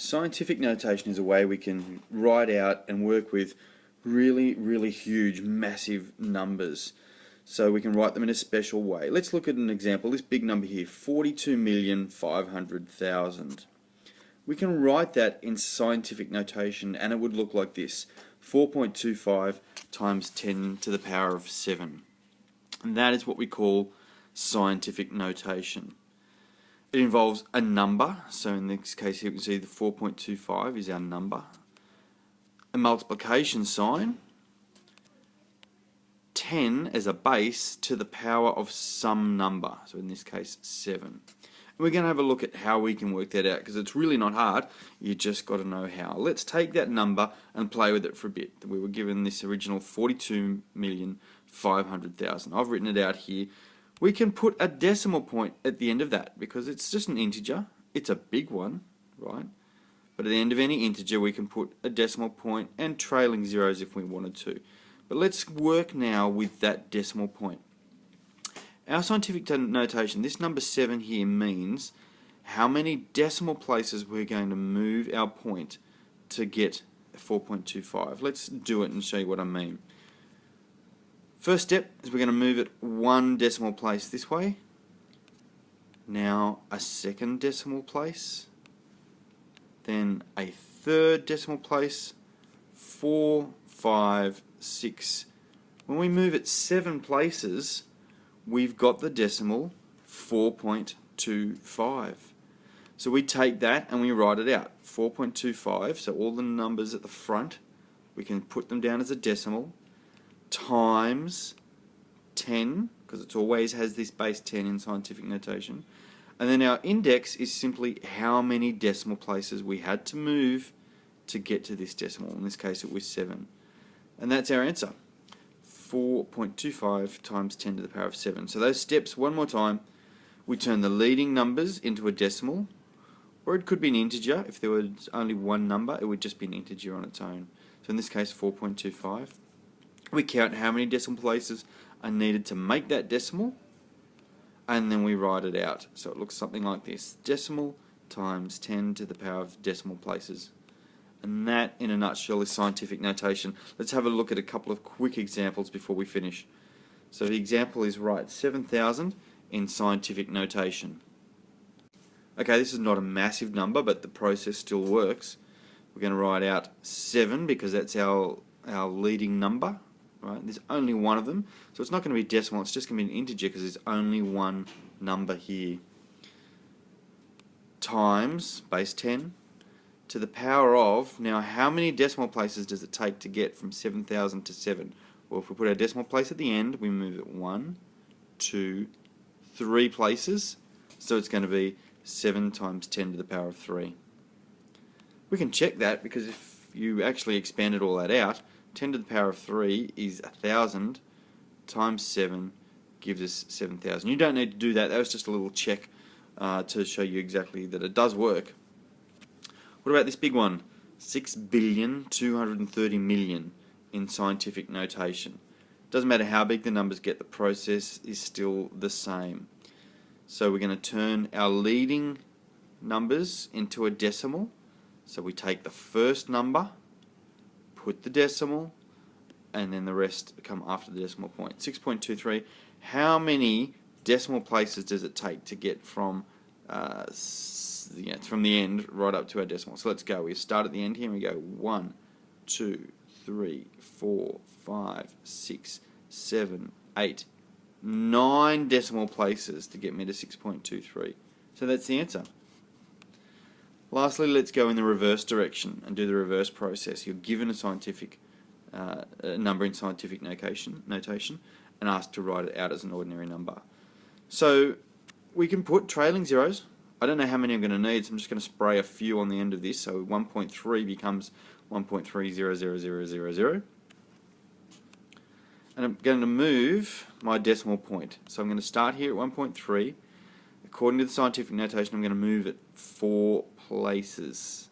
Scientific notation is a way we can write out and work with really huge, massive numbers. So we can write them in a special way. Let's look at an example. This big number here, 42,500,000. We can write that in scientific notation and it would look like this: 4.25 times 10 to the power of 7. And that is what we call scientific notation. It involves a number, so in this case here you can see the 4.25 is our number, a multiplication sign, 10 as a base to the power of some number, so in this case 7. And we're going to have a look at how we can work that out, because it's really not hard, you just got to know how. Let's take that number and play with it for a bit. We were given this original 42,500,000. I've written it out here. We can put a decimal point at the end of that because it's just an integer. It's a big one, right? But at the end of any integer we can put a decimal point and trailing zeros if we wanted to. But let's work now with that decimal point. Our scientific notation, this number 7 here means how many decimal places we're going to move our point to get 4.25. Let's do it and show you what I mean. First step is we're going to move it one decimal place this way. Now a second decimal place. Then a third decimal place. 4, 5, 6. When we move it 7 places, we've got the decimal 4.25. So we take that and we write it out. 4.25, so all the numbers at the front, we can put them down as a decimal, times 10, because it always has this base 10 in scientific notation. And then our index is simply how many decimal places we had to move to get to this decimal. In this case it was 7. And that's our answer. 4.25 times 10 to the power of 7. So those steps, one more time, we turn the leading numbers into a decimal, or it could be an integer. If there was only one number, it would just be an integer on its own. So in this case 4.25. We count how many decimal places are needed to make that decimal, and then we write it out. So it looks something like this: decimal times 10 to the power of decimal places. And that, in a nutshell, is scientific notation. Let's have a look at a couple of quick examples before we finish. So the example is write 7,000 in scientific notation. Okay, this is not a massive number, but the process still works. We're going to write out 7 because that's our leading number. Right? There's only one of them, so it's not going to be decimal, it's just going to be an integer because there's only one number here. Times base 10 to the power of, now how many decimal places does it take to get from 7,000 to 7? Well, if we put our decimal place at the end, we move it 1, 2, 3 places, so it's going to be 7 times 10 to the power of 3. We can check that because if you actually expanded all that out, 10 to the power of 3 is 1,000 times 7 gives us 7,000. You don't need to do that. That was just a little check to show you exactly that it does work. What about this big one? 6,230,000,000 in scientific notation. Doesn't matter how big the numbers get, the process is still the same. So we're going to turn our leading numbers into a decimal. So we take the first number, put the decimal, and then the rest come after the decimal point. 6.23. How many decimal places does it take to get from from the end right up to our decimal? So let's go. We start at the end here and we go 1, 2, 3, 4, 5, 6, 7, 8, 9 decimal places to get me to 6.23. So that's the answer. Lastly, let's go in the reverse direction and do the reverse process. You're given a scientific number in scientific notation and asked to write it out as an ordinary number. So we can put trailing zeros. I don't know how many I'm going to need, so I'm just going to spray a few on the end of this. So 1.3 becomes 1.300000. And I'm going to move my decimal point. So I'm going to start here at 1.3. According to the scientific notation, I'm going to move it 4 places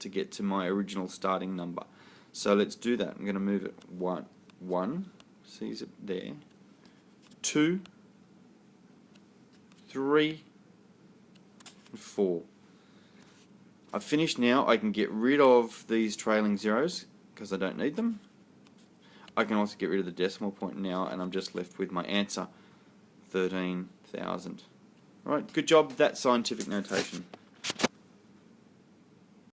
to get to my original starting number. So let's do that. I'm going to move it 1, see is it there, 2, 3, and 4. I've finished now. I can get rid of these trailing zeros because I don't need them. I can also get rid of the decimal point now, and I'm just left with my answer, 13,000. Alright, good job, that's scientific notation.